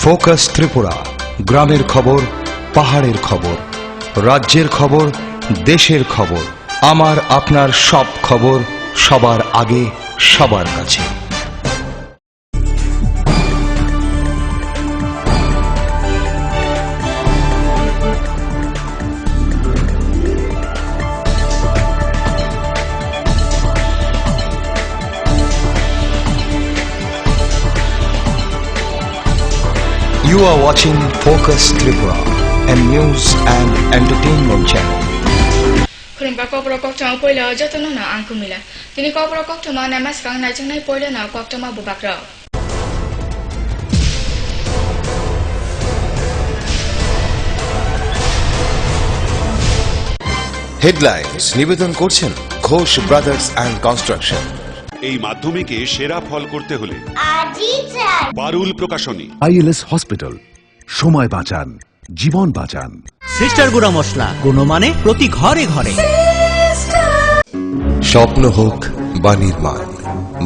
Focus Tripura, গ্রামের খবর, পাহাড়ের খবর, রাজ্যের খবর, দেশের খবর, আমার আপনার সব খবর সবার আগে সবার কাছে। You are watching Focus Tripura, a news and entertainment channel. Kulimba kopro koktama poila jatano na angkumila. Tini kopro koktama namas kang na changnai poila na koktama bubakra. Headlines নিবেদন করছেন ঘোষ ব্রাদার্স অ্যান্ড কনস্ট্রাকশন। এই মাধ্যমিকে সেরা ফল করতে হলে পারুল প্রকাশনী। ILS hospital, সময় বাঁচান, জীবন বাঁচান। সিস্টার গুঁড়া মশলা, গুণমানে প্রতি ঘরে ঘরে। স্বপ্ন হোক বা নির্মাণ,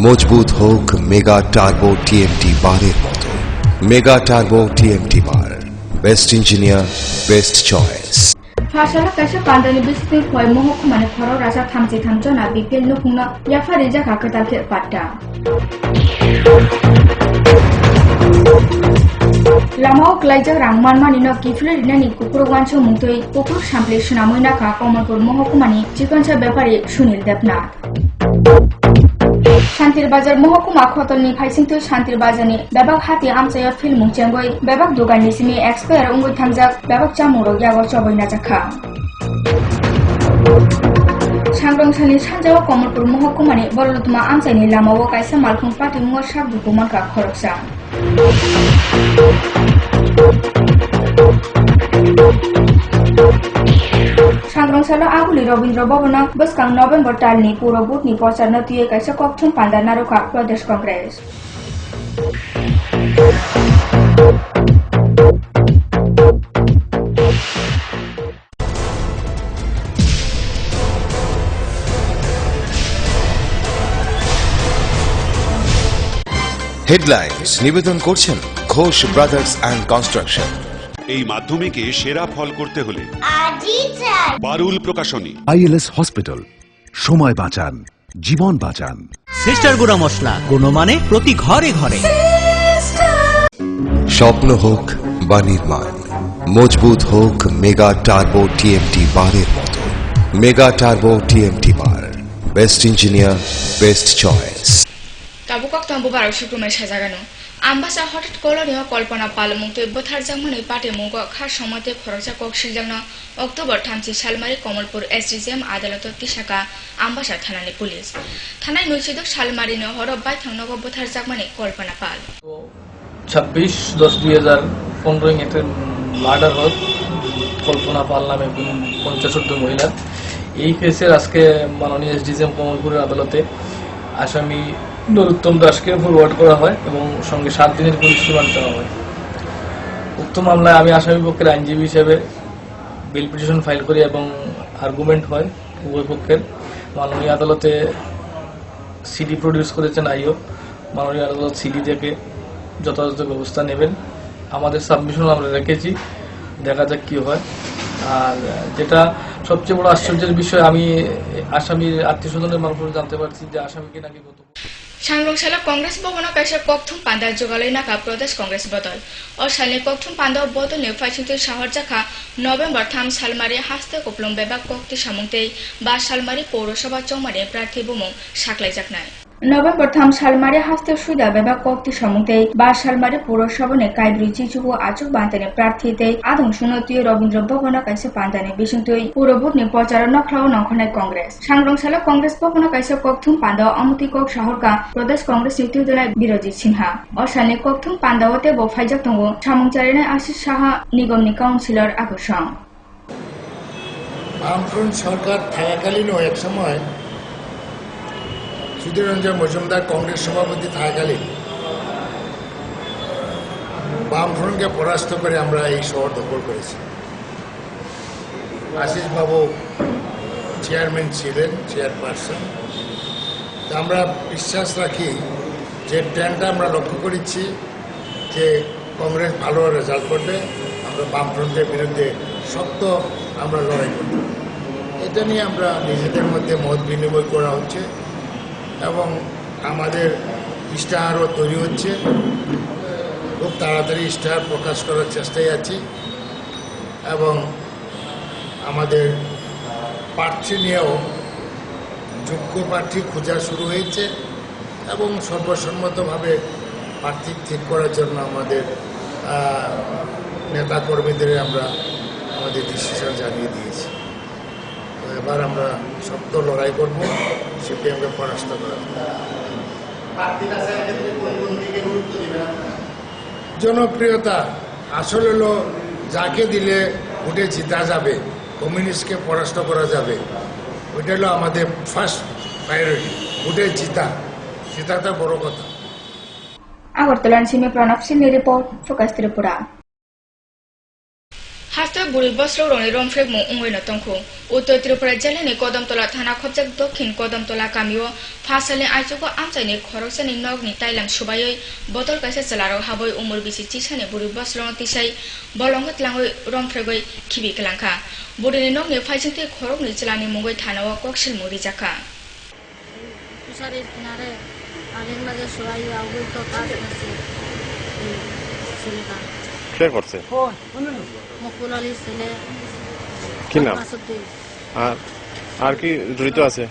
মজবুত হোক মেগা টার্বো টিএমটি বারের মতো। Mega turbo TMT bar, best engineer, best choice. Fashala kaisa pandani bisiti khoi mohok mane khoro raja thamchi thamjona bipil nukna yafari jaka katalke patta. Lamau klaijak rangman mani no kifle rinani kukur wancho mutoi kukur sample sunamoina ka komarpur mohok mani chikoncha byapari Sunil Debnath. Shantir Bazar Mohokuma Khotolni Phaisingtu Shantir Bazani Babak Hati Amchaya Phil Mungchangoi Babak Dogani Simi Expert Ungoi Thamjak Babak Chamuro Yago Choboina Jakha Sangrongchani Sanjao Komarpur Mohokumani Borolutma Amchaini Lamao Kaisa Malkhung Party Mungor Sabdu Kumanka Khoroksa Sangrongchalo Aguli Robindra Bhavana Buskang November Talni Puro Butni Pocharna Tuye Kaisa Kokthum Panda Naroka Pradesh Congress headlines নিবেদন করছেন Ghosh brothers and construction. এই মাধ্যমিকে সেরা ফল করতে হলে পারুল প্রকাশনী। ILS hospital, সময় বাঁচান, জীবন বাঁচান। সিস্টার গুঁড়া মশলা, গুণমানে প্রতি ঘরে ঘরে। স্বপ্ন হোক বা নির্মাণ, মজবুত হোক মেগা টার্বো টিএমটি বারের মতো। Mega turbo TMT bar, best engineer, best choice. Tabukok tambu baru sukumai sajagano. Ambasa hotet kolonio kolpana palmungte bothar jangmani pate mungo khar somate khoroksa kok siljangna October 3 salmari Komalpur SDGM adalato tisaka ambasa thanani police. Thanai nuisidok salmari no horo bai thangnogo bothar jangmani kolpana pal. 26/10/2015 এতে murder হয় কল্পনা পাল নামে 50 মহিলা। এই কেসের আজকে মাননীয় এসডিজিএম কমলপুরের আদালতে আসামি নরোত্তম দাসকে ফরওয়ার্ড করা হয় এবং সঙ্গে 7 দিনের পুলিশ রিমান্ড দেওয়া হয়। উক্ত মামলায় আমি আসামি পক্ষের আইনজীবী হিসেবে বেল পিটিশন ফাইল করি এবং আর্গুমেন্ট হয় উভয় পক্ষের। মাননীয় আদালতে সিডি প্রডিউস করেছেন আইও। মাননীয় আদালত সিডি থেকে যথাযথ ব্যবস্থা নেবেন। আমাদের সাবমিশন আমরা রেখেছি, দেখা যাক কি হয়। আর যেটা সবচেয়ে বড় আশ্চর্যের বিষয়, আমি আসামির আত্মীয় স্বজনের মারফত জানতে পারছি যে আসামিকে নাকি গত Sangrongchalo Congress Bhavana kaisa kokthum panda jogalai naka Pradesh Congress bodol. Or salni kokthum panda bodol ne Phaisingtu Shahar Jakha November 3 salmari haste koplom bebak kokti samungtei ba salmari Paurosabha Chomari Prathi Bumung saklai jaknai. November 3 salmari haste suida bebak kokti samungtei ba salmari Paurosabha Kaibri Chichubu Achuk Bantane Prathitei Adong Sunotui Robindra Bhavana kaisa pandane Bisingtui Purobutni Pochara Nokhlao Nongkhonai Congress. Sangrongchalo Congress Bhavana kaisa kokthum panda Amutikok Shahorka Pradesh Congress Nityu Dolai Birojit Sinha. Osalni kokthum pandaote bo phaijak tongo Samungcharini Ashish Saha Nigomni Councilor Akosang. বামফ্রন্ট সরকার থাকাকালীনও এক সময় সুধীর রঞ্জন মজুমদার কংগ্রেস সভাপতি থাকাকালীন বামফ্রন্টকে পরাস্ত করে আমরা এই শহর দখল করেছি। আশিস বাবু চেয়ারম্যান ছিলেন, চেয়ারপারসন। আমরা বিশ্বাস রাখি যে ট্রেন্ডটা আমরা লক্ষ্য করেছি যে কংগ্রেস ভালো রেজাল্ট করবে, আমরা বামফ্রন্টের বিরুদ্ধে শক্ত আমরা লড়াই করব। এটা নিয়ে আমরা নিজেদের মধ্যে মত বিনিময় করা হচ্ছে এবং আমাদের ইশতেহারও তৈরি হচ্ছে। খুব তাড়াতাড়ি ইশতেহার প্রকাশ করার চেষ্টায় আছি এবং আমাদের প্রার্থী নিয়েও যোগ্য প্রার্থী খোঁজা শুরু হয়েছে এবং সর্বসম্মতভাবে প্রার্থী ঠিক করার জন্য আমাদের নেতা কর্মীদের আমরা আমাদের ডিসিশন জানিয়ে দিয়েছি। তো এবার আমরা শক্ত লড়াই করব, সিপিএমকে পরাস্ত করার জন্য। জনপ্রিয়তা আসলে হলো যাকে দিলে ভোটে জিতা যাবে, কমিউনিস্টকে পরাস্ত করা যাবে, ওইটা হলো আমাদের ফার্স্ট প্রায়োরিটি। ভোটে জিতাটা বড় কথা। আগরতলা সিমি প্রণব সিংহ রিপোর্ট, ফোকাস ত্রিপুরা। হাস্তে বুড়ি বস্ত্র রঙে রংফ্রেক মো উঙ্গইনো তংখু উত্তর ত্রিপুরা জেলানি কদমতলা থানা খবজাক দক্ষিণ কদমতলা গামিও ফাসালनि आइजोखौ आमचाइनि खरकसानि नगनि ताइलाम सुबायै बतल काइसे चलारो हाबै उमुर बिसि चिसानि बुरि बस्त्रं तिसाइ बलंगत लाङै रंफ्रेगै खिबि कलांखा बुरिनि नगनि फाइजोंति खरकनि चलानि मुगै थानावा कक्सिल मुरि जाखा तुसारे किनारे आगे लगे सुबाई आउगै तो काट नसे सुनिका কে করছে মুকুল আলী ছেলে কি নাম মাসুদ্দিন আর আর কি জড়িত আছে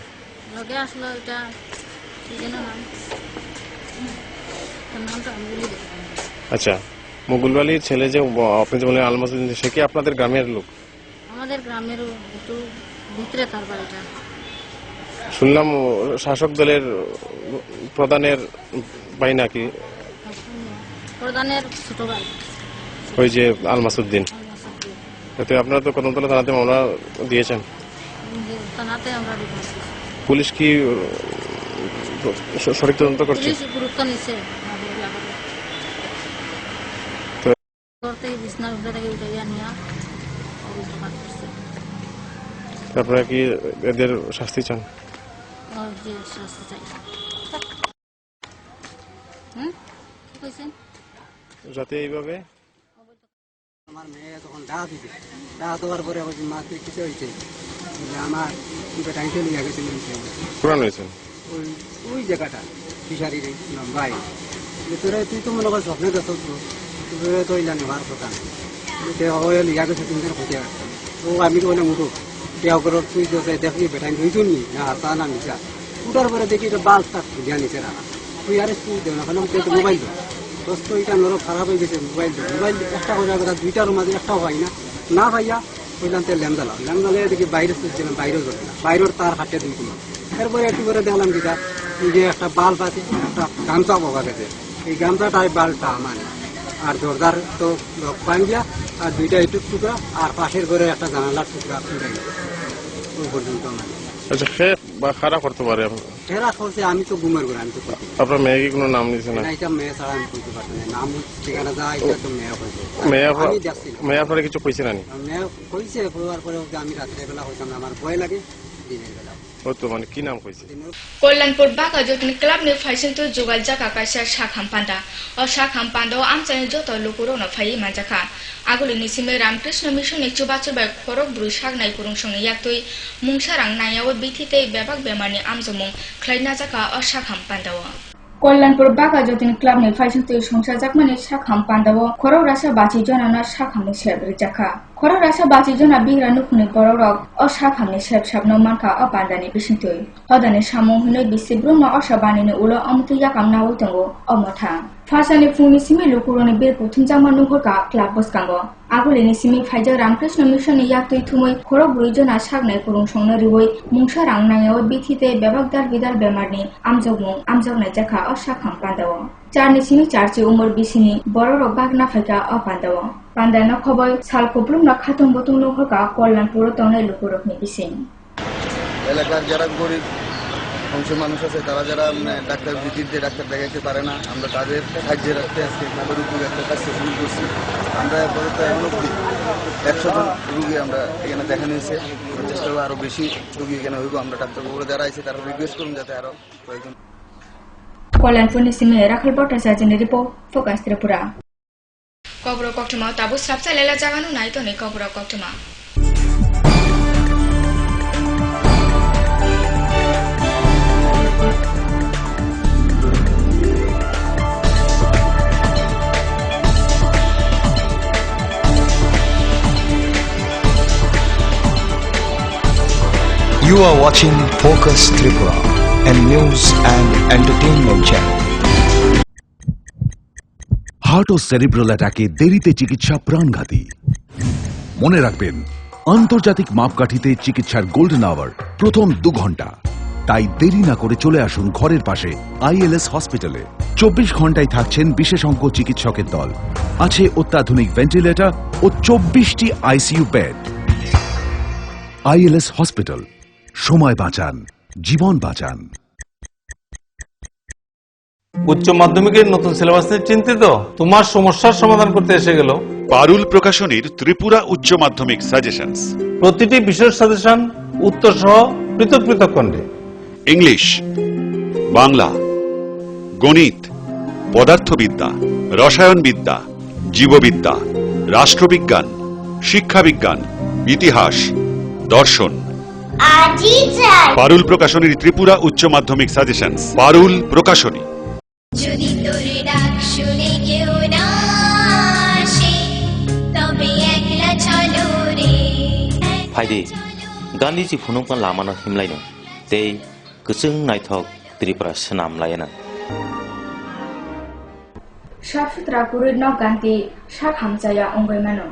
লগে আসলো এটা কি যেন নাম তার নামটা আমি ভুলে গেছি। আচ্ছা মুকুল আলীর ছেলে যে আপনি যে বলেন আলমাসুদ্দিন, সে কি আপনাদের গ্রামের লোক? আমাদের গ্রামের একটু ভিতরে তার বাড়িটা। শুনলাম শাসক দলের প্রধানের ভাই নাকি? প্রধানের ছোট ভাই ওই যে আলমাসুদ্দিন। এতে আপনারা তো কদমতলা থানাতে মামলা দিয়েছেন, থানাতে আমরা রিপোর্ট দিয়েছি। পুলিশ কি সঠিক তদন্ত করছে? পুলিশ গুরুত্ব নিচ্ছে আমাদের ব্যাপারে। তো ঘর থেকে বিছনা উঠে থেকে উঠাইয়া নিয়ে অভিযোগ করছে। আপনারা কি এদের শাস্তি চান? ওর যে শাস্তি চাই। কি কইছেন? যাতে এইভাবে আমার মেয়ে তখন ডাক দিতে ডাক দেওয়ার পরে বলছি মা তুই কিছু হয়েছে আমার বেটাকে নিয়ে গেছে কোরআন হয়েছেন ওই ওই জায়গাটা ফিশারির ভাই তোরা তুই তো মনে কর স্বপ্নে দেখ তোরা তো জানি হওয়ার কথা লিয়া গেছে তিন দিন খুঁজে আসতাম ও আমি তো বলে মুঠো দেহ করে তুই দেখি বেটাই ধুইছুন নি না তা না মিশা উঠার পরে দেখি এটা বাল তার খুঁজিয়া নিচে রাখা তুই আরে তুই দেও না কেন মোবাইল দো দোস্ত এটা নরো খারাপ হয়ে গেছে মোবাইল একটা হয়ে যাবে দুইটার মাঝে একটাও হয় না ভাইয়া ওইখান থেকে ল্যামদালে দেখি বাইরে শুনছিলাম বাইরেও ধরে না বাইরের তার হাটে দুই কিলো এরপরে একটু করে দেখলাম যেটা এই যে একটা বাল্ব আছে একটা গামছা বগা গেছে এই গামছাটাই বাল্বটা আমার আর দরজার তো পান গিয়া আর দুইটা ইটুক টুকরা আর পাশের ঘরে একটা জানালার টুকরা উঠে গেছে ওই পর্যন্ত আমার। আচ্ছা সে বা খারাপ করতে পারে ফেরা করছে আমি তো ঘুমের ঘরে আমি তো করতে আপনার মেয়ে কি কোনো নাম নিয়েছে না? এটা মেয়ে ছাড়া আমি করতে পারছি না নাম ঠিকানা যা এটা তো মেয়ে হয়েছে মেয়ে আপনারা কিছু কইছে না? মেয়ে কইছে হওয়ার পরে আমি রাত্রেবেলা হইতাম না আমার ভয় লাগে দিনের বেলা ও তো মানে কি নাম কইছে? कल्याणपुर बागा जतन क्लब ने फाइसन तो जुगाल जाका काइसा शाखाम पांडा और शाखाम पांडा आमचाने जत लुकुरो न फाइ माजाखा आगुली निसिमे रामकृष्ण मिशन एक चुबाचुर बाय खरक ब्रुइ सागनाय कुरुं संगे याक्तै मुंसारां नायाव बिथिते बेबाक बेमारनि आमजमुं ख्लाइना जाका और शाखाम पांडा कल्याणपुर बागा जतन क्लब ने फाइसन तो संसार जाकमाने शाखाम पांडा खरक रासा बाची जनाना शाखामनि सेब्रि जाखा खरक रासा बाची जना बिग्रा नुखुनि बररक और शाखामनि सेब साबनो मानखा अपान्दानि बिसिंतै हदानि सामु हुनै बिसि ब्रह्म असाबानिनि उलो अमति याकाम नावै दंगो अमथा फासानि फुंनि सिमि लुकुरनि बेरखौ थुमजामा नुहरका क्लाब बसकांगो आगुलिनि सिमि फाइजा रामकृष्ण मिशननि याक्तै थुमै खरक ब्रुइ जना सागनाय कुरुं संनो रिवै मुंसारां नायाव बिथिते बेबाकदार बिदार बेमारनि आमजगनाय जाखा और शाखाम पान्दाव चारनि सिमि चारचि उमर बिसिनि बररक बागना फाइका अपान्दाव पान्दाना खबर साल कुप्लुमना खातुम बतुं नुहरका कल्याणपुर तंनाय लुकुरकनि बिसिं এলাকার যারা গরিব অংশ মানুষ আছে তারা যারা ডাক্তার ভিজিটে ডাক্তার দেখাইতে পারে না আমরা তাদের সাহায্যে রাখতে আজকে ক্লাবের উপরে একটা কাজ শুরু করছি। আমরা আপাতত এখন অব্দি 100 জন রুগী আমরা এখানে দেখানো হয়েছে, চেষ্টা করবো আরো বেশি রুগী এখানে হইব। আমরা ডাক্তারবাবুরা যারা আছে তারা রিকোয়েস্ট করুন যাতে আরো কয়েকজন। कल्याणपुर निसिमे राखल भट्टाचार्यनि रिपोर्ट, फोकास त्रिपुरा। কবর কক্টমা তাবু সাবসা লেলা জাগানো নাই তো নেই কবর কক্টমা You are watching Focus Tripura, a news and entertainment channel. Heart ও সেরিব্রাল অ্যাটাকে দেরিতে চিকিৎসা প্রাণঘাতী। মনে রাখবেন, আন্তর্জাতিক মাপকাঠিতে চিকিৎসার গোল্ডেন আওয়ার প্রথম 2 ঘন্টা। তাই দেরি না করে চলে আসুন ঘরের পাশে ILS হসপিটালে। 24 ঘন্টায় থাকছেন বিশেষজ্ঞ চিকিৎসকের দল। আছে অত্যাধুনিক ভেন্টিলেটর ও 24টি ICU বেড। ILS হসপিটাল, সময় বাঁচান, জীবন বাঁচান। উচ্চ মাধ্যমিকের নতুন সিলেবাস নিয়ে চিন্তিত? তোমার সমস্যার সমাধান করতে এসে গেল পারুল প্রকাশনীর ত্রিপুরা উচ্চ মাধ্যমিক সাজেশনস। প্রতিটি বিষয়ের সাজেশন উত্তর সহ পৃথক পৃথক খণ্ডে। ইংলিশ, বাংলা, গণিত, পদার্থবিদ্যা, রসায়নবিদ্যা, জীববিদ্যা, রাষ্ট্রবিজ্ঞান, শিক্ষাবিজ্ঞান, ইতিহাস, দর্শন। পারুল প্রকাশনীর ত্রিপুরা উচ্চ মাধ্যমিক সাজেশনস। পারুল প্রকাশনী। যদি তোরে ডাক শুনে কেউ না আসে তবে একলা চলো রে। ফাইদে गान्धीजी फुनुंखौ लामानो हिमलायनो ते गोजों नायथक त्रिपुरा सोनाम लायना साफसुथरा कुरुद नक गान्धी साक हामजाया अंगयमानो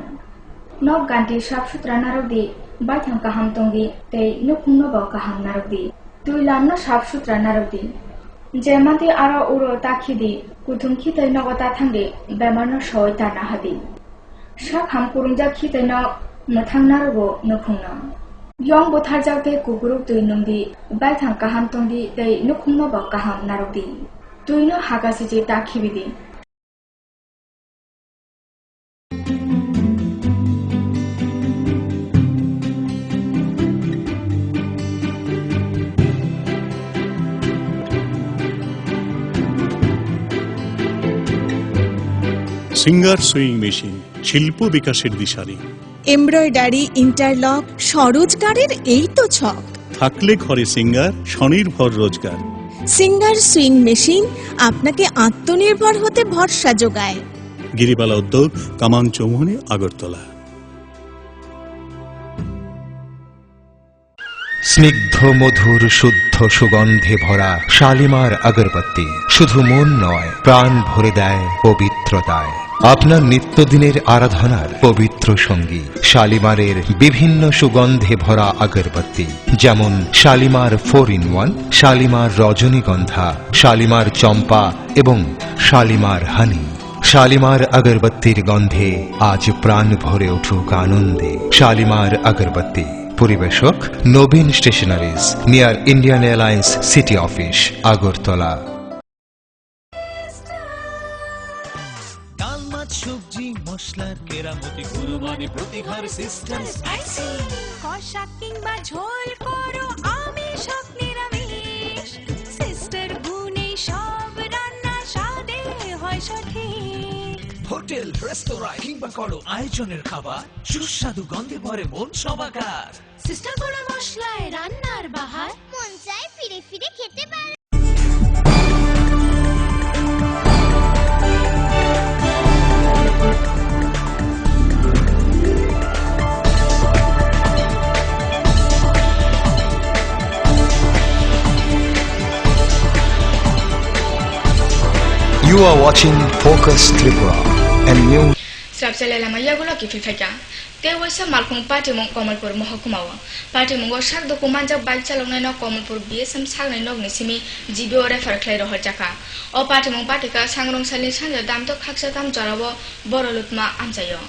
नक गान्धी साफसुथरा नारकदी बायथां काहाम तंगी ते नुखुंनो बाव काहाम नारकदी तुई लामनो साफसुथरा नारकदी जेमाती आरो उरो ताखिदी कुथुम खितै नगता थांगे बेमारनो सय ताना हादी साक हाम कुरुंजा खितै न मथां नारगो नुखुंनो यं बोथार जावते कुकुरुक तुई नंदी बायथां काहाम तंगी ते नुखुंनो बाव काहाम नारकदी तुईनो हागासिजे ताखिबिदी সিঙ্গার সুইং মেশিন শিল্প বিকাশের দিশারি। এমব্রয়ডারি, ইন্টারলক, স্বরোজগারের এই তো ছক। থাকলে ঘরে সিঙ্গার, স্বনির্ভর রোজগার। সিঙ্গার সুইং মেশিন আপনাকে আত্মনির্ভর হতে ভরসা যোগায়। গিরিবালা উদ্যোগ, কামাং চৌমুহনী, আগরতলা। স্নিগ্ধ মধুর শুদ্ধ সুগন্ধে ভরা শালিমার আগরবাতি শুধু মন নয়, প্রাণ ভরে দেয় পবিত্রতায়। আপনার নিত্যদিনের আরাধনার পবিত্র সঙ্গী শালিমারের বিভিন্ন সুগন্ধে ভরা আগরবাতি, যেমন শালিমার 4-in-1, শালিমার রজনীগন্ধা, শালিমার চম্পা এবং শালিমার হানি। শালিমার আগরবাতির গন্ধে আজ প্রাণ ভরে উঠুক আনন্দে। শালিমার আগরবাতি। পরিবেশক Nabin stationeries, near Indian Airlines city office, Agartala. ডাল, মাছ, সবজি, মশলার কেরামতি, কুরবানি, প্রতিঘর সিস্টেম, স্পাইসি, কষা কিংবা ঝোল করো আমিষ হোক নিরামিষ, সিস্টার গুণে সব রান্না স্বাদে হয় সঠিক। হোটেল, রেস্তোরাঁ কিংবা করো আয়োজনের খাবার, সুস্বাদু গন্ধে ভরে মন সবাকার। সিস্টার গুঁড়ো মশলায় রান্নার বাহার, মন চায় ফিরে ফিরে খেতে পারে। You are watching Focus Tripura, a new Strapsele la mayagulo ki fifeka te wasa malkung party mong Komalpur mahkumawa party mong sak dokumanja bike chalongnai no Komalpur BSM sagnai nog nisimi GBO refer khlai rohor jaka o party mong party ka sangrong salni sanja dam to khaksa dam jarabo borolutma amjayo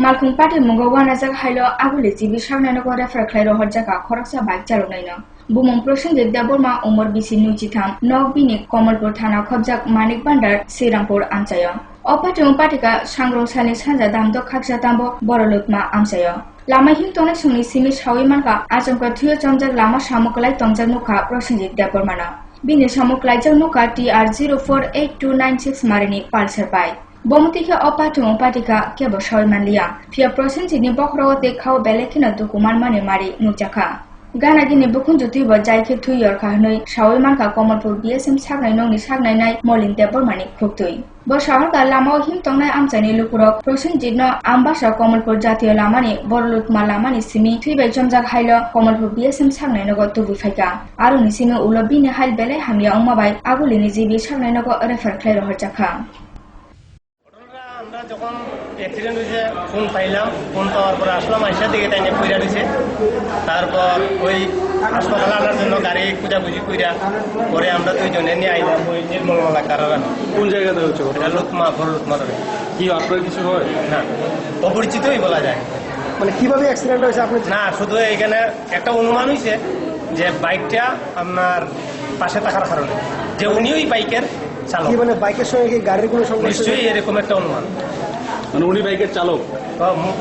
malkung party mong wana jak hailo agule GB sagnai no refer khlai rohor jaka khoraksa bike chalongnai no बुमं प्रसंगे देबरमा उमर बिसि नुचिथाम नगबिनि कमलपुर थाना खबजाक मानिक बान्डार श्रीरामपुर आमचाय अपाटिम पाटिका सांग्रं सानि सानजा दामदो खाकसा दामबो बरलुतमा आमचाय Lama him तने सुनि सिमि सावि मानका आजमका थुयो चमजाक लामा सामकलाय तंजाक नुखा प्रसंगे देबरमाना बिनि सामकलायजाक नुखा TR 048296 मारिनि पालसार बाय Bomtike opatung patika kebo shoy manlia. Pia prosinci ni bokro te khau belekina dukuman mani mari nuchaka. Gana gini bukun juti ba jaike tu yor kahnoi shawai manka Kamalpur BSM sagnai nong ni sagnai nai molin tebor mani khuktui. Bo shahar ka lama him tongnai amchani lukurok prosinci no ambasa Kamalpur jatiyo lamani borlutma lamani simi tui bai jomjak hailo Kamalpur BSM sagnai nogo tubu faika. Aru ni simi ulobi ni hail bele hamya umabai aguli ni jibi sagnai nogo refer klai rohar jakha. যখন accident হয়েছে phone পাইলাম, phone পাওয়ার পরে আসলাম, আইসা দিকে তাই নিয়ে পইরা দিছে। তারপর ওই হাসপাতালে আনার জন্য গাড়ি খুঁজাখুঁজি কইরা পরে আমরা দুইজনে নিয়ে আইলাম ওই নির্মলমালা কারাগার। কোন জায়গাতে হচ্ছে এটা লুতমা ভোর লুতমা ধরে। কি আপনার কিছু হয় না, অপরিচিতই বলা যায়। মানে কিভাবে অ্যাক্সিডেন্ট হয়েছে আপনি? না, শুধু এখানে একটা অনুমান হয়েছে যে বাইকটা আপনার পাশে থাকার কারণে, যে উনি ওই বাইকের চালক। কি মানে বাইকের সঙ্গে কি গাড়ির কোনো সংঘর্ষ? নিশ্চয়ই এরকম একটা অনুমান। মানে উনি বাইকের চালক?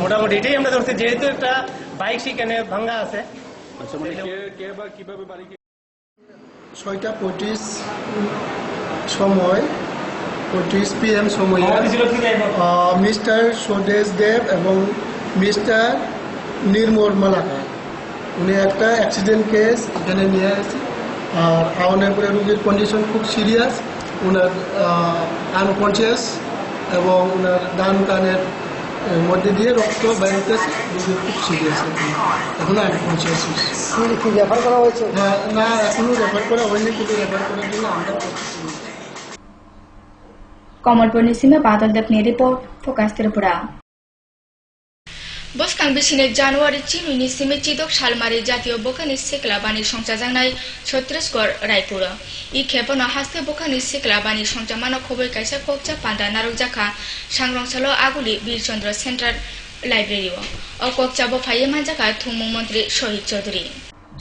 মোটামুটি এটাই আমরা ধরছি, যেহেতু একটা বাইক সেখানে ভাঙ্গা আছে। আচ্ছা, মানে কে বা কিভাবে বাড়ি? 6:25 সময়, 25 PM সময়ে মিস্টার স্বদেশ দেব এবং মিস্টার নির্মল মালাকা উনি একটা অ্যাক্সিডেন্ট কেস এখানে নিয়ে আসছে। আর আওয়ানোর পরে রোগীর কন্ডিশন খুব সিরিয়াস, ওনার আনকনসিয়াস এবং ওনার ডান কানের মধ্যে দিয়ে রক্ত বাইর হতেছে, রোগীর খুব সিরিয়াস, এখন আনকনসিয়াস। কি রেফার করা হয়েছে? না, এখনো রেফার করা হয়নি, কিন্তু রেফার করার জন্য আমরা Kamalpur ni simi Badal Dev ni report Focus Tripura. Boskang bisine January chinu ni simi chidok shalmari jatiyo bokani sikla bani songcha jangnai Chhattisgarh Raipura. I khepona haste bokani sikla bani songcha mano khoboi kaisa kokcha panda narok jakha sangrongchalo aguli Birchandra Central Library o kokcha bo phaye manjaka thumung mantri Shohid Chaudhary.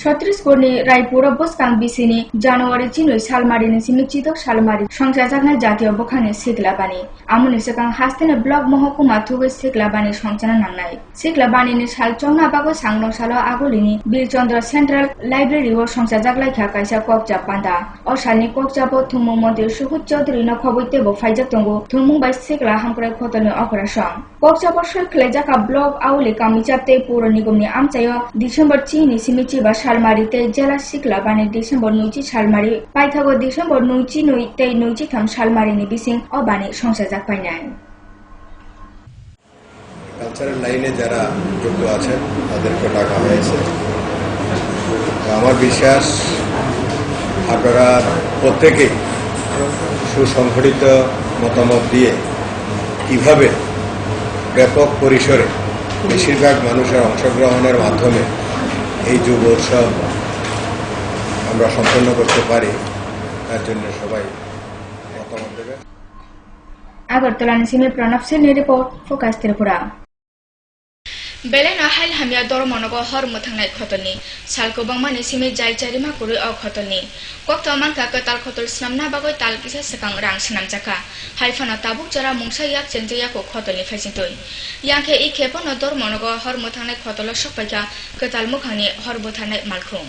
Chhattisgarh ni Raipura Boskang bisini January chinu salmari ni simi chidok salmari songcha jangnai jatiyo bokani sikla bani amuni sekang hastene block mohokuma thubai sikla bani songchana nangnai sikla bani ni sal chongna bago sangrong salo agolini Birchandra Central Library o songcha jaglai kha kaisa kokcha panda o salni kokcha bo thumung mantri Shohid Chaudhary no khoboite bo faijak tongo thumung bai sikla hamkrai khotolni operation kokcha bo khle jaka block auli kamichate puro nigomni amchayo December chini simi chiba salmarite jela sikla bani December nuchi salmari paithago December nuchi nui tei nuchi tham salmari ni bising o bani songsa jakpainai cultural লাইনে যারা যুক্ত আছেন তাদেরকে ডাকা হয়েছে। আমার বিশ্বাস আপনারা প্রত্যেকেই সুসংগঠিত মতামত দিয়ে কিভাবে ব্যাপক পরিসরে বেশিরভাগ মানুষের অংশগ্রহণের মাধ্যমে এই যুব উৎসব আমরা সম্পন্ন করতে পারি, তার জন্য সবাই মতামত দেবে। Agartala ni simi Pranab Sen ni report Focus Tripura. Belena hail hamya dormonogo hor muthangnai khotolni salko bangmani simi jai charima kuri o khotolni kokto manka katal khotol snamna bagoi tal kisa sekang rang snamjaka haifana tabuk jara mungsa yak chenjeya ko khotolni faisintoi yakhe I khepono dormonogo hor muthangnai khotolo sokpaika katal mukhani hor muthangnai malkhum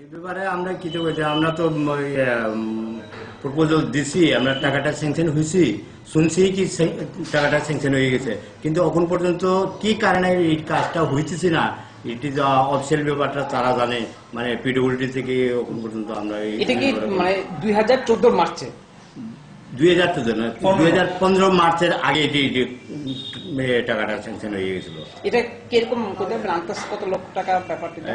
এই ব্যাপারে আমরা কি তো আমরা তো proposal দিছি, আমরা টাকাটা স্যাংশন হয়েছি, শুনছি কি টাকাটা স্যাংশন হয়ে গেছে, কিন্তু এখন পর্যন্ত কি কারণে এই কাজটা হইতেছে না, এটি যা অফিসিয়াল ব্যাপারটা তারা জানে, মানে পিডব্লিউডি থেকে এখন পর্যন্ত আমরা এটা কি মানে 2014 মার্চে 2014 না 2015 মার্চের আগে এটি টাকাটা স্যাংশন হয়ে গেছিল। এটা কিরকম কত লক্ষ টাকা ব্যাপারটা?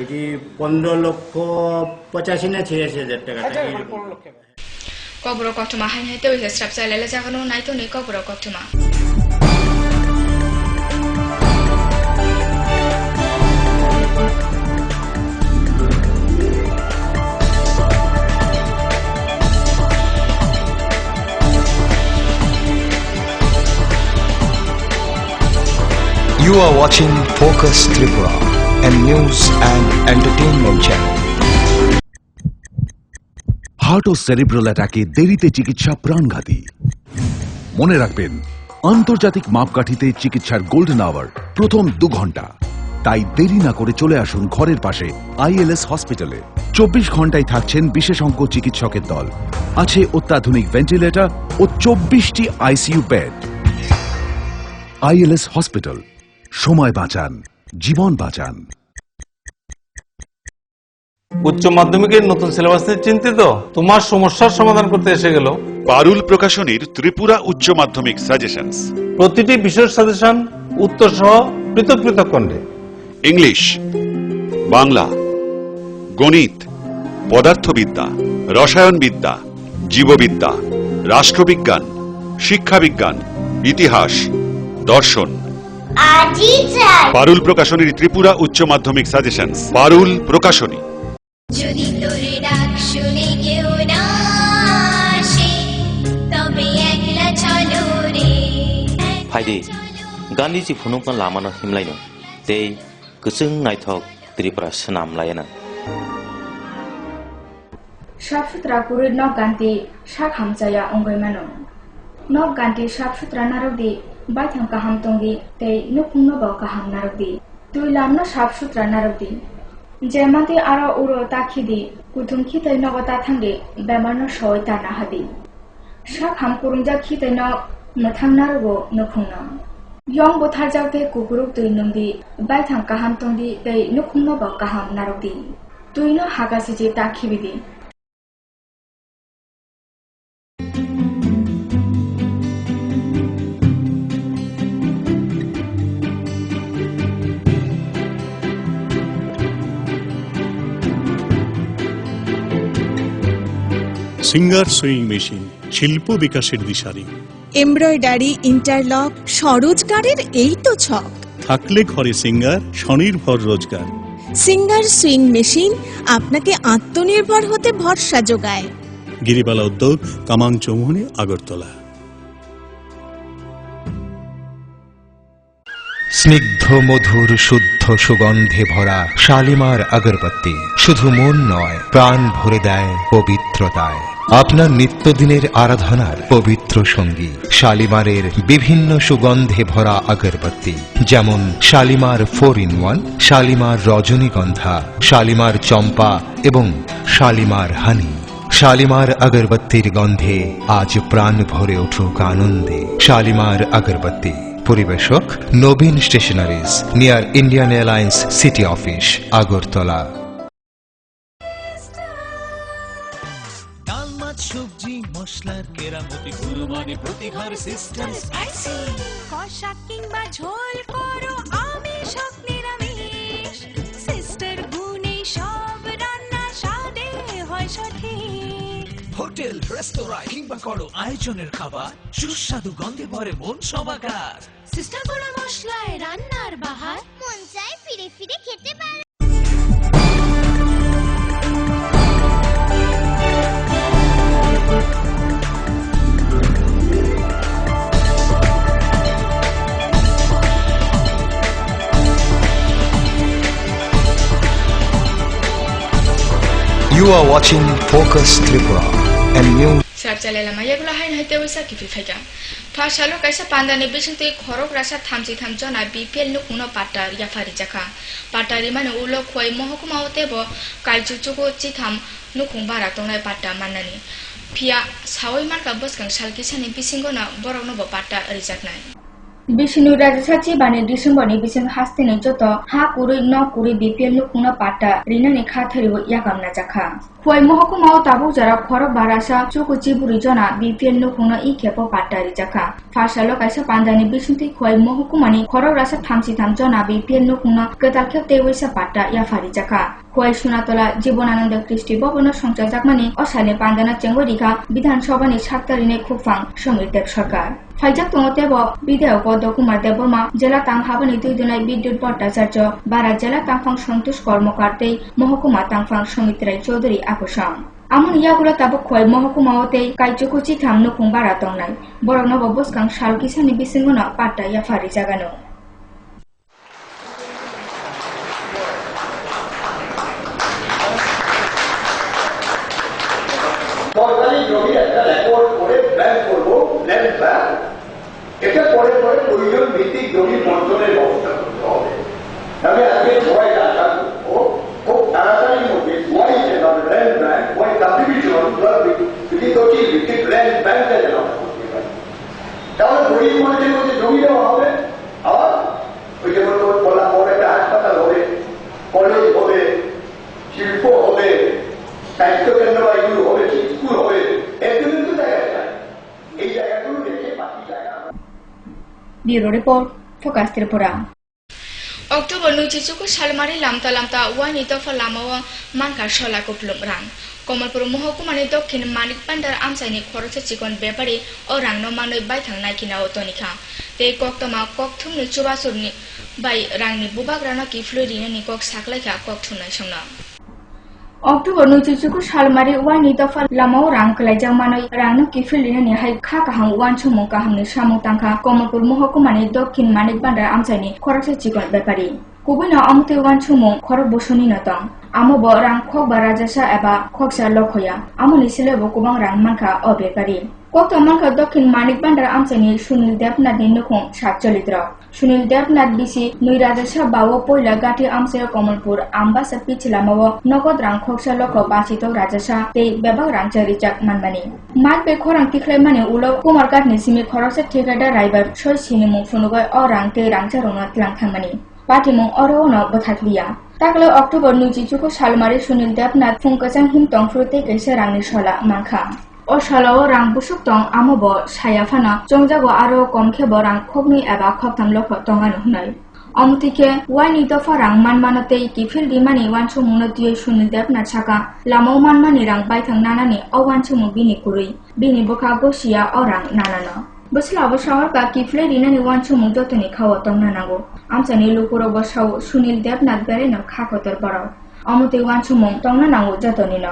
এটি 15,85,000 না 86,000 টাকা। Kobro Kotuma Hainete with a strap cell Jagano Naito ni Kobro Kotuma. You are watching Focus Tripura, a news and entertainment channel. Heart ও সেরিব্রাল অ্যাটাকে দেরিতে চিকিৎসা প্রাণঘাতী। মনে রাখবেন, আন্তর্জাতিক মাপকাঠিতে চিকিৎসার গোল্ডেন আওয়ার প্রথম 2 ঘন্টা, তাই দেরি না করে চলে আসুন ঘরের পাশে আইএলএস হসপিটালে। 24 ঘন্টায় থাকছেন বিশেষজ্ঞ চিকিৎসকের দল, আছে অত্যাধুনিক ভেন্টিলেটর ও 24টি আইসিইউ বেড। আইএলএস হসপিটাল, সময় বাঁচান, জীবন বাঁচান। উচ্চ মাধ্যমিকের নতুন সিলেবাস নিয়ে চিন্তিত? তোমার সমস্যার সমাধান করতে এসে গেল পারুল প্রকাশনীর ত্রিপুরা উচ্চ মাধ্যমিক সাজেশনস। প্রতিটি বিষয়ের সাজেশন উত্তর সহ পৃথক পৃথক খণ্ডে। ইংলিশ, বাংলা, গণিত, পদার্থবিদ্যা, রসায়নবিদ্যা, জীববিদ্যা, রাষ্ট্রবিজ্ঞান, শিক্ষাবিজ্ঞান, ইতিহাস, দর্শন। পারুল প্রকাশনীর ত্রিপুরা উচ্চ মাধ্যমিক সাজেশনস। পারুল প্রকাশনী। যদি তোরে ডাক শুনে কেউ না আসে তবে একলা চলো রে। फाइदे गान्धीजी फुनुंखा लामानो हिमलायनो ते गोजों नायथक त्रिपुरा सोनाम लायना साफसुथरा कुरुद नक गान्धी साक हामजाया अंगयमानो नक गान्धी साफसुथरा नारकदी बायथां काहाम तंगी ते नुकुंनो बाव काहाम नारकदी तुई लामनो साफसुथरा नारकदी जेमाते आरो उरो ताखिदी कुथुम खितै नगता थांगे बेमारनो सय ताना हादी साक हाम कुरुंजा खितै न मथां नारगो नुखुंनो यं बोथार जावते कुकुरुक तुई नंदी बायथां काहाम तंगी ते नुकुंनो बाव काहाम नारकदी तुईनो हागासिजे ताखिबिदी সিঙ্গার সুইং মেশিন, শিল্প বিকাশের দিশারি। এমব্রয়ডারি, ইন্টারলক, স্বরোজগারের এই তো ছক। থাকলে ঘরে সিঙ্গার, স্বনির্ভর রোজগার। সিঙ্গার সুইং মেশিন আপনাকে আত্মনির্ভর হতে ভরসা যোগায়। গিরিবালা উদ্যোগ, কামাং চৌমুহনী, আগরতলা। স্নিগ্ধ মধুর শুদ্ধ সুগন্ধে ভরা শালিমার আগরবাতি শুধু মন নয়, প্রাণ ভরে দেয় পবিত্রতায়। আপনার নিত্যদিনের আরাধনার পবিত্র সঙ্গী শালিমারের বিভিন্ন সুগন্ধে ভরা আগরবাতি, যেমন শালিমার 4-in-1, শালিমার রজনীগন্ধা, শালিমার চম্পা এবং শালিমার হানি। শালিমার আগরবাতির গন্ধে আজ প্রাণ ভরে উঠুক আনন্দে। শালিমার আগরবাতি। পরিবেশক Nabin stationeries, near Indian Airlines city office, Agartala. ডাল মাছ সবজি মশলার কেরামতি কুরবানি প্রতি ঘর সিস্টেম স্পাইসি কষা কিংবা ঝোল করো আমিষ হোক নিরামিষ সিস্টার গুণে সব রান্না স্বাদে হয় সঠিক। হোটেল রেস্তোরাঁ কিংবা করো আয়োজনের খাবার সুস্বাদু গন্ধে ভরে মন সমাকার। সিস্টার গুঁড়ো মশলায় রান্নার বাহার মন চায় ফিরে ফিরে খেতে পারে। You are watching Focus Tripura, a new sarchale lama yegula hain haite wisa kifi faja phasalo kaisa pandane bisinte khorok rasa thamji thamjona BPL nu kuno patar ya fari jaka patari mane ulo khoi mohokuma otebo kaijuchugo chitham nu khungbara tongnai patta manani phia sawai marka boskang salkisani bisingona borokno bo patta rijaknai Vishnu রাজসাচি বানে ডিসেম্বরনি বিসিং হাস্তিনি যত হা কুরি ন কুরি BPL নু কুনা পাটা রিনানি খাথরিব ইয়াকামনা জাখা খয় মহকুমাও তাবু যারা খরক বারাসা চুকুচি বুরি জনা BPL নু কুনা ই খেপো পাটারি জাখা ফাসালো কাইসা পান্দানি বিসুন্তি খয় মহকুমানি খরক রাসা থামসি থাম জনা বিপিএল নু কুনা কেতাল খেপতে ওইসা পাটা ইয়াফারি জাখা খয় সুনাতলা জীবনানন্দ কৃষ্টি ভবন সংচার জাকমানি অসালে পান্দানা চেঙ্গরিখা বিধানসভানি 7 তারিখে খুফাং সমীর দেব সরকার ফাইজাক তংতেব বিধায়ক পদ্মকুমার দেববর্মা জেলা তাংহাবানি 2 দিনাই বিদ্যুৎ ভট্টাচার্য বারা জেলা তাংফাং সন্তোষ কর্মকারতেই মহকুমা তাংফাং সমিত রায় চৌধুরী আকর্ষণ আমন ইয়াগুলো তাবক খয় মহকুমাওতে কাইচকুচি থাম নুকুং বারা তংনাই বরং নব বসকাং শালকিসানি বিসিংগনা পাট্টা ইয়াফারি জাগানো সরকারি জমি একটা রেকর্ড করে প্ল্যান করবো, প্ল্যান এটা পরে পরে প্রয়োজন ভিত্তিক জমি বন্টনের ব্যবস্থা করতে হবে। তবে আজকে সবাই খুব তাড়াতাড়ির মধ্যে ওয়াই ল্যান্ড ব্যাংক ওয়াই সাবডিভিশন যদি তৈরি ভিত্তিক ল্যান্ড ব্যাংকে যেন তাহলে গরিব মানুষের মধ্যে জমি দেওয়া হবে। আবার ওই যেমন বললাম বড় একটা হাসপাতাল হবে, কলেজ হবে, শিল্প হবে, স্বাস্থ্য কেন্দ্র বা এগুলো হবে, স্কুল হবে, এর জন্য তো জায়গা চাই। এই জায়গাগুলো রেখে বাকি জায়গা bureau report focus Tripura. October 2014 সালমারি লামতা লামতা ওয়াইনি দফা লামাও মানকা সলা কুপলুম রাং কমলপুর মহকুমানি দক্ষিণ মানিক পান্ডার আমসাইনি খরচে চিকন ব্যাপারে ও রাং নমানই বাইথাং নাইকিনা ও তনিখা তে কক্তমা ককথুমনি চুবাসুরনি বাই রাংনি বুবাগ রানা কি ফ্লুরিনি কক সাকলাইখা ককথুম নাইসংনা অক্টোবর 2014 সালমারি ওয়াইনি দফা লামাও রাং কলাইজাং মানই রাংনো কি ফ্লুরিনি হাই খা কাহাং ওয়ান ছুমুং কাহামনি সামু তাংখা কমলপুর মহকুমানি দক্ষিণ মানিক পান্ডার আমসাইনি খরচে চিকন ব্যাপারে কুবিনা অমতে ওয়ান ছুমুং খর বসনি নতং আমব রাং খক বা রাজাসা এবা খকসা লখয়া আমনি সিলেব কুবাং রাং মানখা ও ব্যাপারে কত মানখা দক্ষিণ মানিক পান্ডার আমসাইনি সুনীল দেবনাথ নিনুখং সাতচলিত সুনীল দেবনাথ বিসি নুই রাজাসা বাও পয়লা গাটি আমসায় কমলপুর আম্বাসা পিছিলামাও নগদ রাং খকসা লখ বাসিত রাজাসা তে বেবাগ রাং চারিচাক মানবানি মাত বে খরাং তিখলাই মানে উলো কুমার গাটনি সিমি খরসে ঠিকাদার রাইবার ছয় সিনিমু ফুনুগয় অ রাং তে রাংচা রংনা ত্লাং থাংমানি পাটিমু অরওনো বথাকলিয়া তাকলে অক্টোবর 2014 সালমারি সুনীল দেবনাথ ফুংকাচাং হিমতং ফ্রুতে কেসে রাংনি সলা মানখা ও সলাও রাং বুসুকতং আমব সায়াফানা চংজাগো আরো কম খেব রাং খবনি এবা খবতাম লক্ষ তঙ্গানো হুনাই অমতিকে ওয়াইনি দফা রাং মানমানতে কিফিল দিমানি ওয়ানছু মুনতিয়ে সুনীল দেবনাথ ছাকা লামাও মানমানি রাং বাইথাং নানানি অওয়ানছু মু বিনি কুরুই বিনি বখা গসিয়া ও রাং নানানো বসলা অবসর কা কিফলে রিনানি ওয়ানছু মু দতনি খাওয়া তংনা নাগো আমসানি লুকুর অবসাও সুনীল দেবনাথ বেরেন খাকতর বড় অমতে ওয়ানছু মু তংনা নাগো যতনি ন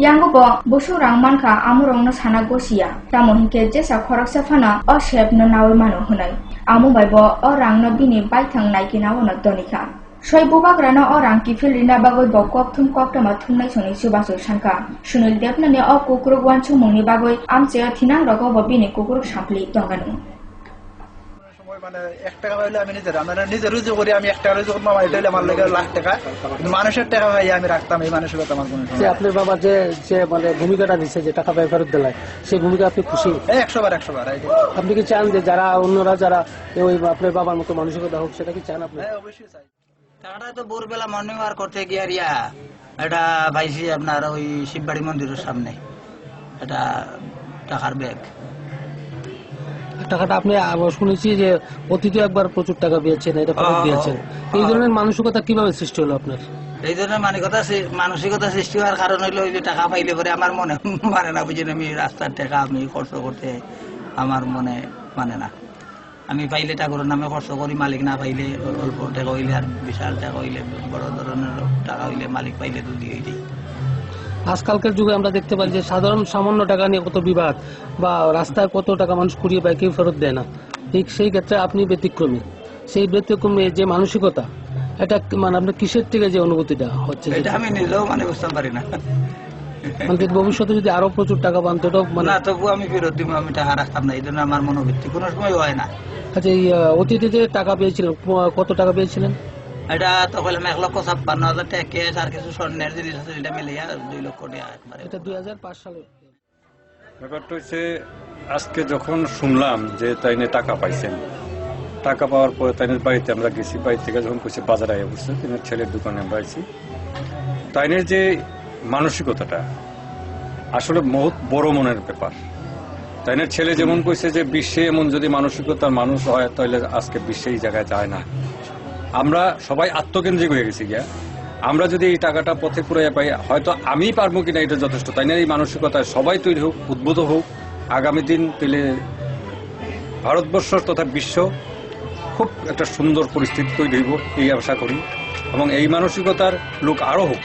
यांगब बसु रां मानखा आमुरंनो साना गसिया तामहिके जेसा खरकसा फाना अ शेपनो नावै मानो हुनाय आमुबायब अ रांनो बिनि बायथां नायकिनावो न दनिखा सय बुबाग्रानो अ रां किफिल रिना बागै बकथुम कक्तमा थुमनाय सनि सुबासु सानखा सुनील देबनानि अ कुकुरु वानछु मुंनि बागै आमसे थिनां रगब बिनि कुकुरु सामप्लि दंगानु মানে 1 টাকা পাইলে আমি নিজে রুজি করি আমি 1 টাকা রুজি করব আমার এটা আমার লাগে লাখ টাকা কিন্তু মানুষের টাকা ভাই আমি রাখতাম এই মানসিকতা আমার কোনো যে আপনার বাবা যে মানে ভূমিকাটা দিছে যে টাকা পাই ফেরত দিলাই সেই ভূমিকা আপনি খুশি 100 বার আপনি কি চান যে যারা অন্যরা যারা ওই আপনার বাবার মতো মানসিকতা হোক সেটা কি চান আপনি হ্যাঁ অবশ্যই চাই টাকাটা তো ভোরবেলা মর্নিং ওয়াক করতে গিয়ে রিয়া এটা ভাইছি আপনার ওই শিববাড়ি মন্দিরের সামনে এটা টাকার ব্যাগ টাকাটা আপনি শুনেছি যে অতীতে একবার প্রচুর টাকা পেয়েছেন এটা ফেরত দিয়েছেন এই ধরনের মানসিকতা কিভাবে সৃষ্টি হলো আপনার এই ধরনের মানসিকতা সৃষ্টি হওয়ার কারণ হইলো ওই যে টাকা পাইলে পরে আমার মনে মানে না বুঝেন আমি রাস্তার টাকা আমি খরচ করতে আমার মনে মানে না আমি পাইলে টাকার নামে খরচ করি মালিক না পাইলে অল্প টাকা হইলে আর বিশাল টাকা হইলে বড় ধরনের টাকা হইলে মালিক পাইলে তো দিয়ে দিই আজকালকার যুগে আমরা দেখতে পাই যে সাধারণ সামান্য টাকা নিয়ে কত বিবাদ বা রাস্তায় কত টাকা মানুষ কুড়িয়ে পায় কেউ ফেরত দেয় না ঠিক সেই ক্ষেত্রে আপনি ব্যতিক্রমী সেই ব্যতিক্রমী যে মানসিকতা এটা মানে আপনার কিসের থেকে যে অনুভূতিটা হচ্ছে এটা আমি নিজেও মানে বুঝতে পারি না মানে ভবিষ্যতে যদি আরো প্রচুর টাকা পান তো মানে না তবু আমি ফেরত দিব আমি টাকা রাখতাম না এই জন্য আমার মনোবৃত্তি কোনো সময় হয় না আচ্ছা এই অতীতে যে টাকা পেয়েছিলেন কত টাকা পেয়েছিলেন এটা তখন 1,56,000 টাকা ক্যাশ আর কিছু স্বর্ণের জিনিস আছে এটা মিলিয়ে 2 লক্ষ টাকা একবারে এটা 2005 সালে ব্যাপারটা হচ্ছে আজকে যখন শুনলাম যে তাইনে টাকা পাইছেন টাকা পাওয়ার পরে তাইনের বাড়িতে আমরা গেছি বাড়ি থেকে যখন কইছে বাজারে আয়া বসছে তিনি ছেলের দোকানে আমরা আইছি তাইনের যে মানসিকতাটা আসলে বহুত বড় মনের ব্যাপার তাইনের ছেলে যেমন কইছে যে বিশ্বে এমন যদি মানসিকতার মানুষ হয় তাহলে আজকে বিশ্বে এই জায়গায় যায় না আমরা সবাই আত্মকেন্দ্রিক হয়ে গেছি গিয়া আমরা যদি এই টাকাটা পথে পুরাইয়া পাই হয়তো আমি পারবো কিনা এটা যথেষ্ট তাই না এই মানসিকতায় সবাই তৈরি হোক উদ্বুদ্ধ হোক আগামী দিন পেলে ভারতবর্ষ তথা বিশ্ব খুব একটা সুন্দর পরিস্থিতি তৈরি হইব এই আশা করি এবং এই মানসিকতার লোক আরো হোক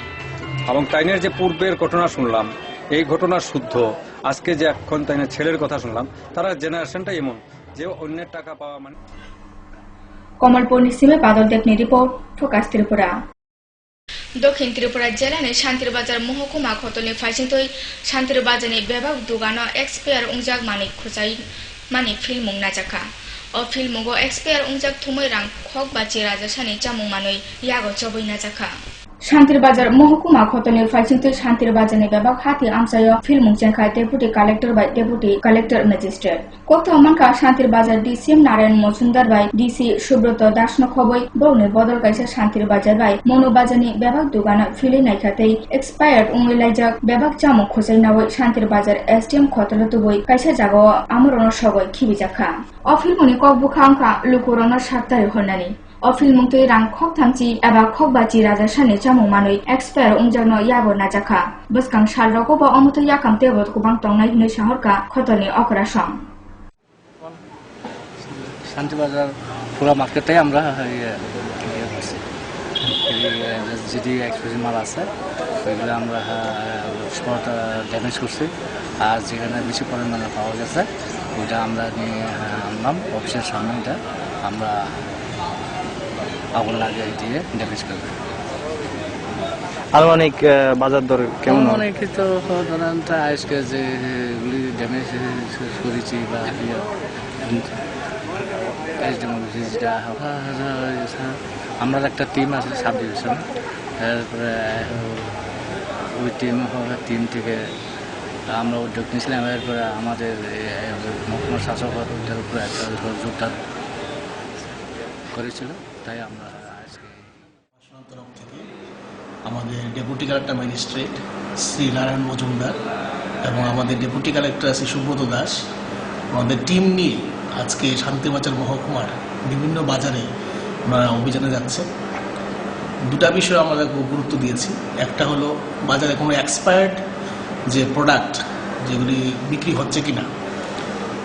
এবং তাইনের যে পূর্বের ঘটনা শুনলাম এই ঘটনা শুদ্ধ আজকে যে এখন তাইনের ছেলের কথা শুনলাম তারা জেনারেশনটা এমন যে অন্যের টাকা পাওয়া মানে কমলপুর নিসিমে বাদল দেবনি রিপোর্ট ফোকাস ত্রিপুরা দক্ষিণ ত্রিপুরা জেলানি শান্তির বাজার মহকুমা খতলনি ফাইসিংতই শান্তির বাজারনি বেবাগ দুগানো এক্সপায়ার উংজাক মানিক খুচাই মানি film মুংনা জাখা o filmungo expert ungjak thumoi rang khok bachi rajasani chamung manui yago choboina jakha শান্তির বাজার মহকুমা খতনের ফাইচিংতে শান্তির বাজারে বিভাগ হাতি আমসায় ফিল্মুং চেনখাই ডেপুটি কালেক্টর বাই ডেপুটি কালেক্টর ম্যাজিস্ট্রেট কক্তমানকা শান্তির বাজার ডিসিএম নারায়ণ মজুমদার বাই ডিসি সুব্রত দাসন খবই বৌনে বদল কাইসা শান্তির বাজার বাই মনোবাজানি বিভাগ দোকান ফিলে নাইখাতেই এক্সপায়ার্ড উংলাইজাক বিভাগ চামু খোসাই নাওই শান্তির বাজার এসডিএম খতলতো বই কাইসা জাগো আমরণ সগই খিবিজাখা অফিলমনি ককবুখা আংকা লুকুরন সাততারি হনানি অফিল মুক্তি রাং খক থামচি এবা খক বাচি রাজা সানি চামু মানুই এক্সপায়ার উংজানো ইয়াবো নাজাখা বসকাং সালরকো বা অমত ইয়াকাম তেবত কুবাং টংনাই হুনে শহরকা খতনি অপরাসং শান্তিবাজার পুরো মার্কেটে আমরা যদি এক্সপোজিং মাল আছে সেগুলো আমরা স্পট ড্যামেজ করছি আর যেখানে বেশি পরিমাণে পাওয়া গেছে ওইটা আমরা নিয়ে আনলাম অফিসের সামনেটা আমরা আগুন লাগিয়ে দিয়ে ড্যামেজ করবে। আনুমানিক বাজার দর কেমন? অনেক তো ধরেন আজকে যেগুলি ড্যামেজ করেছি বা আমরা একটা টিম আছে সাব ডিভিশন, এরপরে ওই টিম থেকে আমরা উদ্যোগ নিয়েছিলাম। এরপরে আমাদের মহকুমা শাসক ওইটার উপরে একটা যোগদান করেছিল। তাই আমরা তরফ থেকে আমাদের deputy collector magistrate Shri Narayan Majumdar এবং আমাদের ডেপুটি কালেক্টর শ্রী সুব্রত দাস আমাদের টিম নিয়ে আজকে শান্তিবাজার মহকুমার বিভিন্ন বাজারে ওনারা অভিযানে যাচ্ছে। দুটা বিষয় আমরা গুরুত্ব দিয়েছি। একটা হলো বাজারে কোনো এক্সপায়ার্ড যে প্রোডাক্ট যেগুলি বিক্রি হচ্ছে কিনা,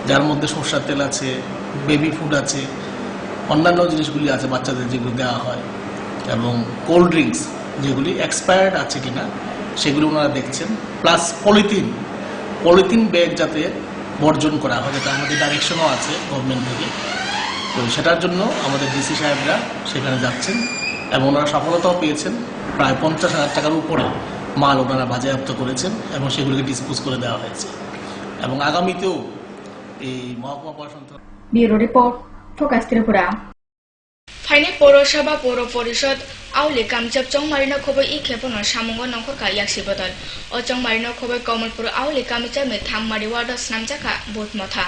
যার মধ্যে সরষের তেল আছে, বেবি ফুড আছে, অন্যান্য জিনিসগুলি আছে বাচ্চাদের যেগুলো দেওয়া হয়, এবং কোল্ড ড্রিঙ্কস যেগুলি এক্সপায়ার্ড আছে কিনা সেগুলো ওনারা দেখছেন। প্লাস পলিথিন ব্যাগ যাতে বর্জন করা হয়, যেটা আমাদের ডাইরেকশনও আছে গভর্নমেন্ট থেকে। তো সেটার জন্য আমাদের ডিসি সাহেবরা সেখানে যাচ্ছেন এবং ওনারা সফলতাও পেয়েছেন। প্রায় 50,000 টাকার উপরে মাল ওনারা বাজেয়াপ্ত করেছেন এবং সেগুলিকে ডিসপোজ করে দেওয়া হয়েছে। এবং আগামীতেও এই মহকুমা প্রশাসন। Bureau report, focus Tripura. ফাইনে পৌরসভা পৌর পরিষদ আউলি কামচাপ চংমারিনা খবর ই খেপন সামঙ্গ নখরকা ইয়াকসি বদল ও চংমারিনা খবর কমলপুর আউলি কামচাপ মে থাংমারি ওয়ার্ড স্নামজাকা বুট মথা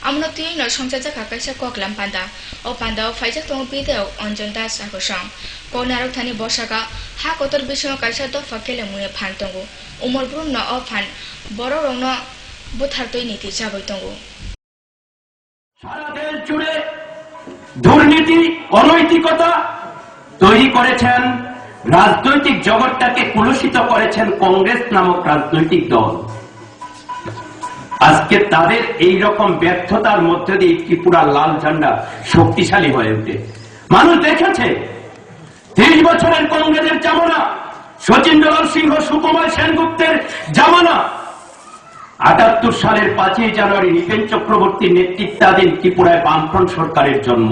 আমনো তিন সংসাজাকা কাইসা ককলাম পান্ডা ও পান্ডা ফাইজা তং পিদেও অঞ্জন দাস আকসং কোনারক থানি বসাকা হা কতর বিষয় কাইসা দফা কেলে মুয়ে ফান তঙ্গু উমরপুর ন অ ফান বড় রং বুথারতই নীতি যাবই তঙ্গু সারা দেশ জুড়ে দুর্নীতি, অনৈতিকতা তৈরি করেছেন, রাজনৈতিক জগৎটাকে কুলুষিত করেছেন কংগ্রেস নামক রাজনৈতিক দল। আজকে তাদের এই রকম ব্যর্থতার মধ্যে দিয়ে ত্রিপুরা লাল ঝান্ডা শক্তিশালী হয়ে ওঠে। মানুষ দেখেছে 30 বছরের কংগ্রেসের জামানা, শচীন্দ্রলাল সিংহ, সুকুমার সেনগুপ্তের জামানা, 78 সালের 5ই জানুয়ারি নৃপেন চক্রবর্তীর নেতৃত্বাধীন ত্রিপুরায় বামফ্রন্ট সরকারের জন্ম।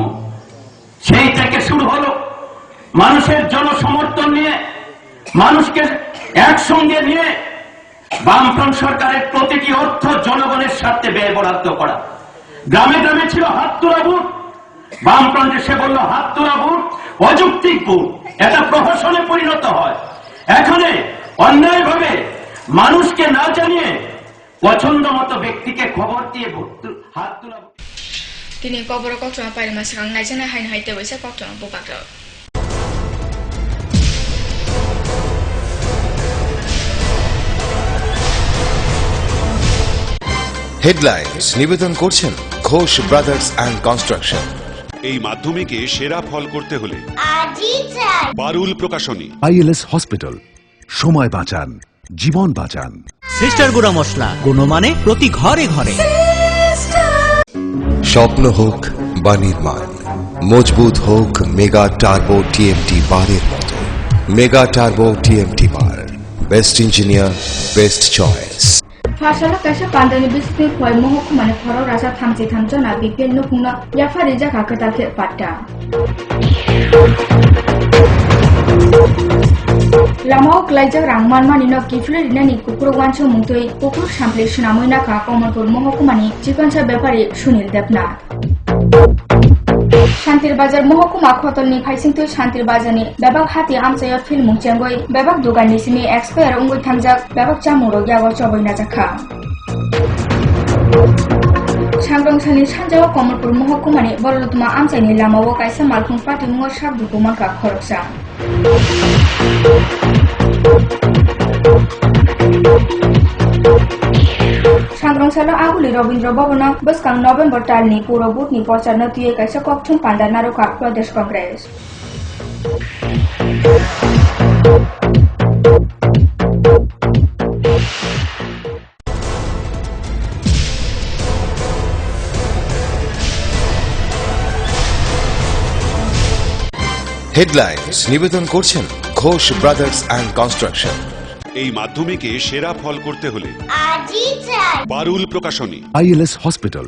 সেই থেকে শুরু হলো মানুষের জনসমর্থন নিয়ে, মানুষকে একসঙ্গে নিয়ে বামফ্রন্ট সরকারের প্রতিটি অর্থ জনগণের স্বার্থে ব্যয় বরাদ্দ করা। গ্রামে গ্রামে ছিল হাত তোলা ভোট, বামফ্রন্ট এসে বলল হাত তোলা ভোট অযৌক্তিক ভোট, এটা প্রহসনে পরিণত হয়। এখানে অন্যায়ভাবে মানুষকে না জানিয়ে পছন্দ মতো ব্যক্তিকে খবর দিয়ে হাত তোলা। তিনি কবর কক্টনা পাইমা সাং নাইজানা হাইন হাইতে বৈসা কক্টনা বুপাগ্র হেডলাইন্স নিবেদন করছেন ঘোষ ব্রাদার্স অ্যান্ড কনস্ট্রাকশন। এই মাধ্যমিকে সেরা ফল করতে হলে পারুল প্রকাশনী। আইএলএস হসপিটাল, সময় বাঁচান, জীবন বাঁচান। সিস্টার গুঁড়া মশলা, গুণমানে প্রতি ঘরে ঘরে। স্বপ্ন হোক বা নির্মাণ, মজবুত হোক মেগা টার্বো টিএমটি বারের মতো। Mega turbo TMT bar, best engineer, best choice. ফাশালা কাশা পান্দানি বিস্তি ফয় মহকুমানে খর রাজা থামচি থামচনা বিপিএল নুকুংনা ইয়াফারি জাকা কেতালকে পাট্টা লামাও ক্লাইজা রাংমানমানি ন কিফলে রিনানি কুকুর ওয়ানছো মুতই কুকুর সামপ্লে সুনামই নাকা কমলপুর মহকুমানি চিকনসা ব্যাপারী সুনীল দেবনাথ। শান্তির বাজার মহকুমা খতলনি ফাইसिंतुई শান্তির বাজারनि बेबाक हाति आमचायाव फिल्म चेंगoi बेबाक दुगाननि सिनि एक्सपायर उंगoi थामजाक बेबाक चामुरो यागो चबoi नाजाखा सांग्रांसानि सानजायाव कमलपुर महकुमानि बरलतमा आमचायनि लामायाव कायसा मालफुं पार्टी मुङाव साबदुखु मानखा खरकसा सांग्रांसाल आगुली रवीन्द्र भवन बसकां नवेम्बर तालनि पुर बुथनि प्रचार नतियै कायसा ककथुम पान्दा नारुका प्रदेश कंग्रेस হেডলাইন্স নিবেদন করছেন ঘোষ ব্রাদার্স অ্যান্ড কনস্ট্রাকশন। এই মাধ্যমিকে সেরা ফল করতে হলে পারুল প্রকাশনী। আইএলএস হসপিটাল,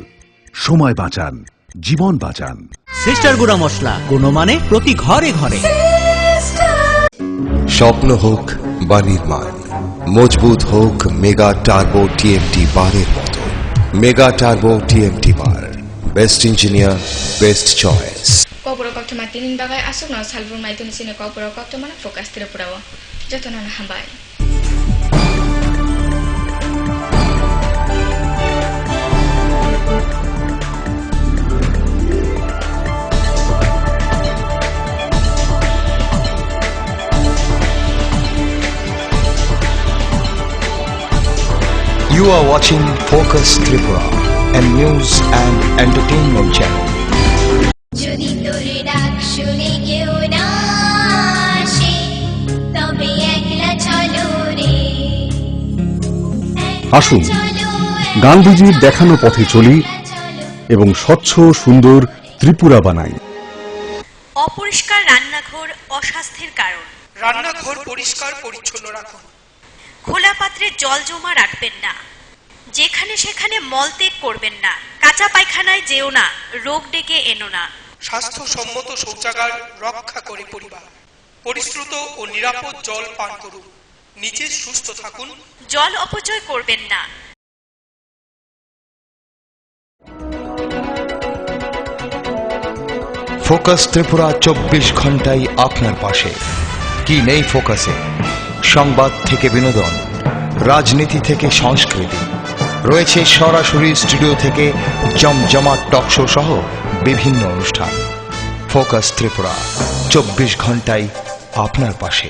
সময় বাঁচান, জীবন বাঁচান। সিস্টার গুঁড়া মশলা, গুণমানে প্রতি ঘরে ঘরে। স্বপ্ন হোক বা নির্মাণ, মজবুত হোক মেগা টার্বো টিএমটি বারের মতো। Mega turbo TMT bar, best engineer, best choice. Kopro Koptoma tinin bagai asuk no salvur maitun sini Kopro Koptoma na fokus Tripurawa. Jatuh na hambai. You are watching Focus Tripura, a news and entertainment channel. যদি তোর ডাক শুনে কেউ না আসে তবে একলা চলো রে। আসুন গান্ধীজির দেখানো পথে চলি এবং স্বচ্ছ সুন্দর ত্রিপুরা বানাই। অপরিষ্কার রান্নাঘর অস্বাস্থ্যের কারণ। রান্নাঘর পরিষ্কার পরিচ্ছন্ন রাখুন। খোলা পাত্রে জল জমা রাখবেন না। যেখানে সেখানে মলত্যাগ করবেন না। কাঁচা পায়খানায় যেও না, রোগ ডেকে এনো না। স্বাস্থ্যসম্মত শৌচাগার রক্ষা করে পরিবার। পরিশ্রুত ও নিরাপদ জল পান করুন। নিজে সুস্থ থাকুন। জল অপচয় করবেন না। ফোকাস ত্রিপুরা 24 ঘন্টাই আপনার পাশে। কি নেই ফোকাসে? সংবাদ থেকে বিনোদন, রাজনীতি থেকে সংস্কৃতি, রয়েছে সরাসরি স্টুডিও থেকে জমজমাট টক শো সহ বিভিন্ন অনুষ্ঠান। ফোকাস ত্রিপুরা 24 ঘন্টাই আপনার পাশে।